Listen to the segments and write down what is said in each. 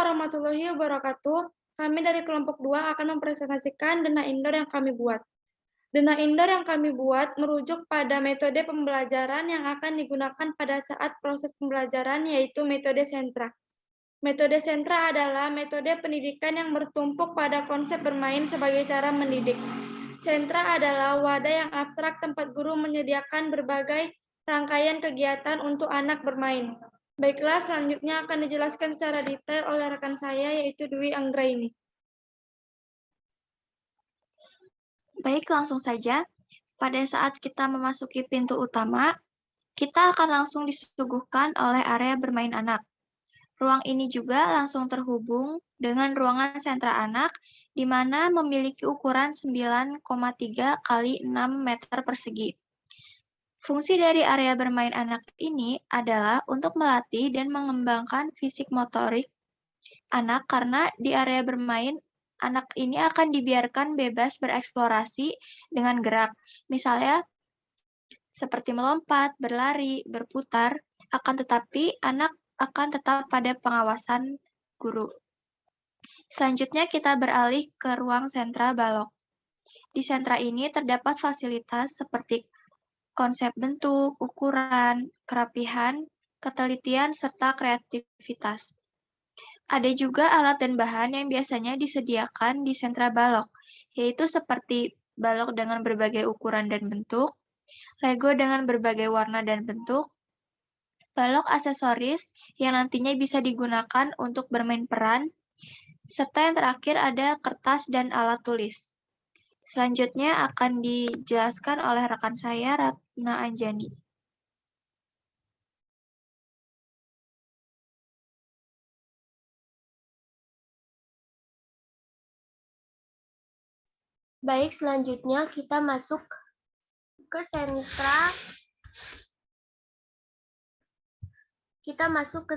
warahmatullahi wabarakatuh. Kami dari kelompok 2 akan mempresentasikan dana indoor yang kami buat. Dana indoor yang kami buat merujuk pada metode pembelajaran yang akan digunakan pada saat proses pembelajaran, yaitu metode sentra. Metode sentra adalah metode pendidikan yang bertumpu pada konsep bermain sebagai cara mendidik. Sentra adalah wadah yang abstrak tempat guru menyediakan berbagai rangkaian kegiatan untuk anak bermain. Baiklah, selanjutnya akan dijelaskan secara detail oleh rekan saya, yaitu Dwi Anggraini. Baik, langsung saja. Pada saat kita memasuki pintu utama, kita akan langsung disuguhkan oleh area bermain anak. Ruang ini juga langsung terhubung dengan ruangan sentra anak, di mana memiliki ukuran 9,3 kali 6 meter persegi. Fungsi dari area bermain anak ini adalah untuk melatih dan mengembangkan fisik motorik anak, karena di area bermain anak ini akan dibiarkan bebas bereksplorasi dengan gerak. Misalnya, seperti melompat, berlari, berputar, akan tetapi anak akan tetap pada pengawasan guru. Selanjutnya kita beralih ke ruang sentra balok. Di sentra ini terdapat fasilitas seperti konsep bentuk, ukuran, kerapihan, ketelitian, serta kreativitas. Ada juga alat dan bahan yang biasanya disediakan di sentra balok, yaitu seperti balok dengan berbagai ukuran dan bentuk, Lego dengan berbagai warna dan bentuk, balok aksesoris yang nantinya bisa digunakan untuk bermain peran, serta yang terakhir ada kertas dan alat tulis. Selanjutnya akan dijelaskan oleh rekan saya, Ratna Anjani. Baik, selanjutnya kita masuk ke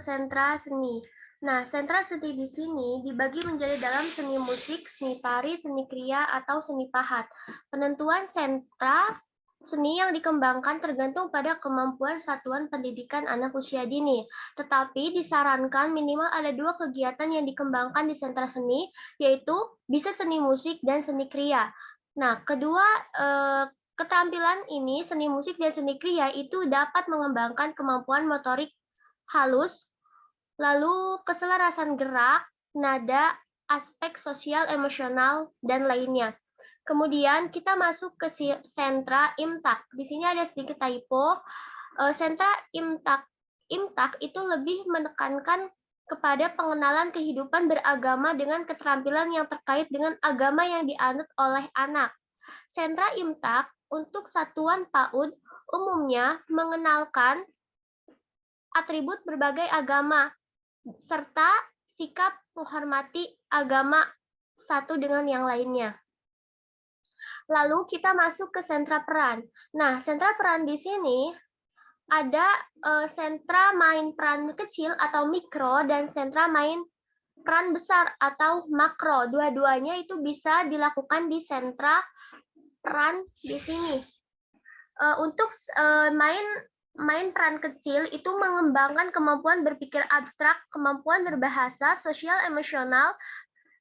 sentra seni. Nah, sentra seni di sini dibagi menjadi dalam seni musik, seni tari, seni kriya, atau seni pahat. Penentuan sentra seni yang dikembangkan tergantung pada kemampuan satuan pendidikan anak usia dini. Tetapi disarankan minimal ada 2 kegiatan yang dikembangkan di sentra seni, yaitu bisa seni musik dan seni kriya. Nah, kedua keterampilan ini, seni musik dan seni kriya, itu dapat mengembangkan kemampuan motorik halus, lalu keselarasan gerak, nada, aspek sosial, emosional, dan lainnya. Kemudian kita masuk ke sentra IMTAK. Di sini ada sedikit typo. Sentra IMTAK itu lebih menekankan kepada pengenalan kehidupan beragama dengan keterampilan yang terkait dengan agama yang dianut oleh anak. Sentra IMTAK untuk satuan PAUD umumnya mengenalkan atribut berbagai agama, serta sikap menghormati agama satu dengan yang lainnya. Lalu kita masuk ke sentra peran. Nah, sentra peran di sini ada sentra main peran kecil atau mikro dan sentra main peran besar atau makro. Dua-duanya itu bisa dilakukan di sentra peran di sini. Untuk main peran kecil itu mengembangkan kemampuan berpikir abstrak, kemampuan berbahasa, sosial emosional,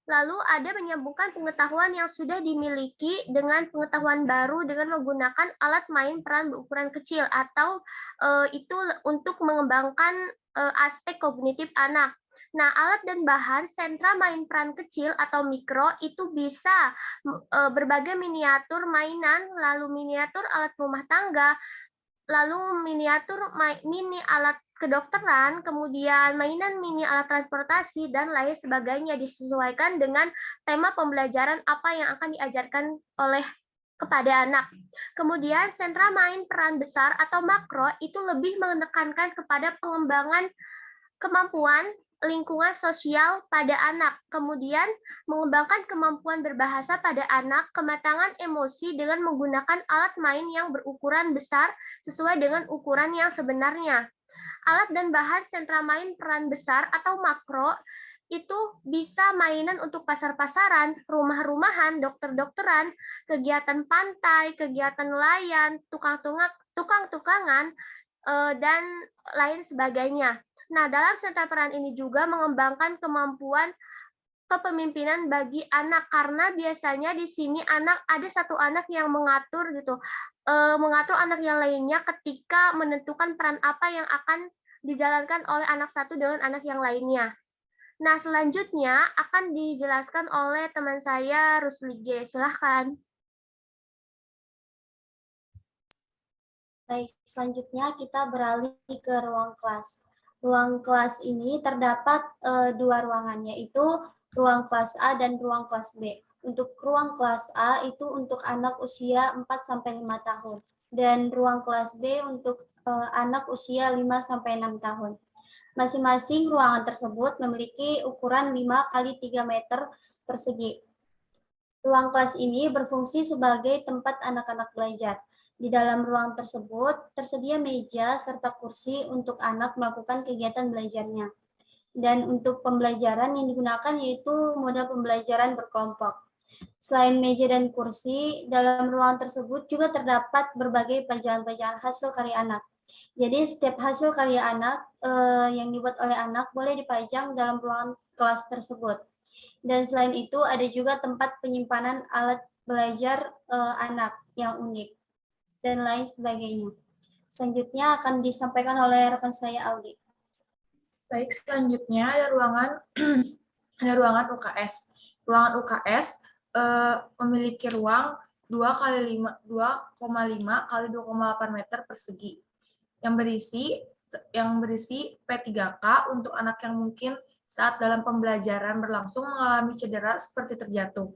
lalu ada menyambungkan pengetahuan yang sudah dimiliki dengan pengetahuan baru dengan menggunakan alat main peran berukuran kecil, atau itu untuk mengembangkan aspek kognitif anak. Nah, alat dan bahan sentra main peran kecil atau mikro itu bisa berbagai miniatur mainan, lalu miniatur alat rumah tangga, lalu miniatur mini alat kedokteran, kemudian mainan mini alat transportasi, dan lain sebagainya, disesuaikan dengan tema pembelajaran apa yang akan diajarkan oleh kepada anak. Kemudian sentra main peran besar atau makro itu lebih menekankan kepada pengembangan kemampuan lingkungan sosial pada anak, kemudian mengembangkan kemampuan berbahasa pada anak, kematangan emosi dengan menggunakan alat main yang berukuran besar sesuai dengan ukuran yang sebenarnya. Alat dan bahan sentra main peran besar atau makro itu bisa mainan untuk pasar-pasaran, rumah-rumahan, dokter-dokteran, kegiatan pantai, kegiatan nelayan, tukang-tukangan, dan lain sebagainya. Nah, dalam sentra peran ini juga mengembangkan kemampuan kepemimpinan bagi anak, karena biasanya di sini ada satu anak yang mengatur gitu, mengatur anak yang lainnya ketika menentukan peran apa yang akan dijalankan oleh anak satu dengan anak yang lainnya. Nah, selanjutnya akan dijelaskan oleh teman saya Ruslige. Silahkan. Baik, selanjutnya kita beralih ke ruang kelas. Ruang kelas ini terdapat dua ruangan, yaitu ruang kelas A dan ruang kelas B. Untuk ruang kelas A itu untuk anak usia 4-5 tahun, dan ruang kelas B untuk anak usia 5-6 tahun. Masing-masing ruangan tersebut memiliki ukuran 5 kali 3 meter persegi. Ruang kelas ini berfungsi sebagai tempat anak-anak belajar. Di dalam ruang tersebut tersedia meja serta kursi untuk anak melakukan kegiatan belajarnya. Dan untuk pembelajaran yang digunakan yaitu model pembelajaran berkelompok. Selain meja dan kursi, dalam ruang tersebut juga terdapat berbagai pajangan-pajangan hasil karya anak. Jadi setiap hasil karya anak yang dibuat oleh anak boleh dipajang dalam ruangan kelas tersebut. Dan selain itu ada juga tempat penyimpanan alat belajar anak yang unik dan lain sebagainya. Selanjutnya akan disampaikan oleh rekan saya Audi. Baik, selanjutnya ada ruangan UKS. Ruangan UKS memiliki ruang 2,5 kali 2,8 meter persegi yang berisi P3K untuk anak yang mungkin saat dalam pembelajaran berlangsung mengalami cedera seperti terjatuh.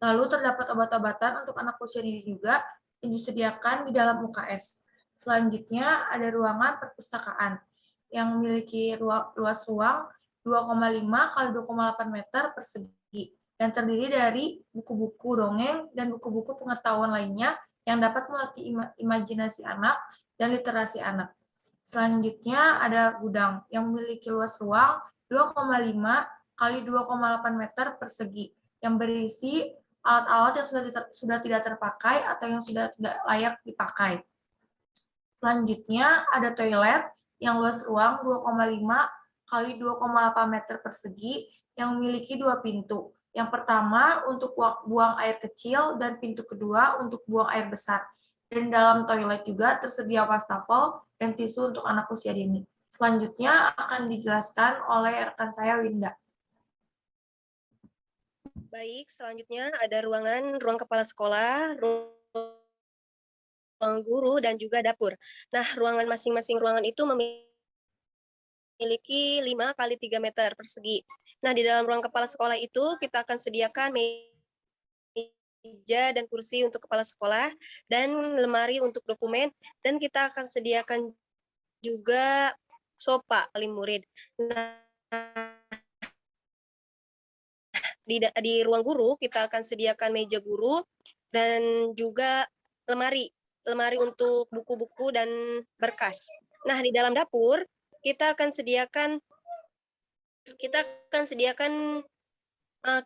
Lalu terdapat obat-obatan untuk anak usia dini juga yang disediakan di dalam UKS. Selanjutnya ada ruangan perpustakaan yang memiliki luas ruang 2,5 kali 2,8 meter persegi dan terdiri dari buku-buku dongeng dan buku-buku pengetahuan lainnya yang dapat melatih imajinasi anak dan literasi anak. Selanjutnya ada gudang yang memiliki luas ruang 2,5 kali 2,8 meter persegi yang berisi alat-alat yang sudah tidak terpakai atau yang sudah tidak layak dipakai. Selanjutnya ada toilet yang luas ruang 2,5 kali 2,8 meter persegi yang memiliki dua pintu. Yang pertama untuk buang air kecil dan pintu kedua untuk buang air besar. Dan dalam toilet juga tersedia wastafel dan tisu untuk anak usia dini. Selanjutnya akan dijelaskan oleh rekan saya Winda. Baik, selanjutnya ada ruang kepala sekolah, ruang guru, dan juga dapur. Nah, masing-masing ruangan itu memiliki 5 kali 3 meter persegi. Nah, di dalam ruang kepala sekolah itu kita akan sediakan meja dan kursi untuk kepala sekolah, dan lemari untuk dokumen, dan kita akan sediakan juga sofa wali murid. Nah, di ruang guru kita akan sediakan meja guru dan juga lemari untuk buku-buku dan berkas. Nah, di dalam dapur kita akan sediakan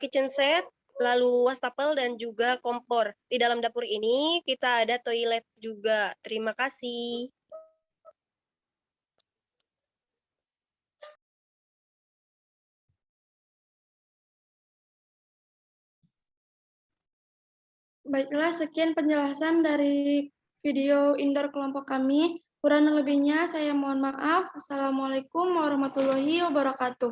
kitchen set, lalu wastafel dan juga kompor. Di dalam dapur ini kita ada toilet juga. Terima kasih. Baiklah, sekian penjelasan dari video indoor kelompok kami. Kurang lebihnya saya mohon maaf. Assalamualaikum warahmatullahi wabarakatuh.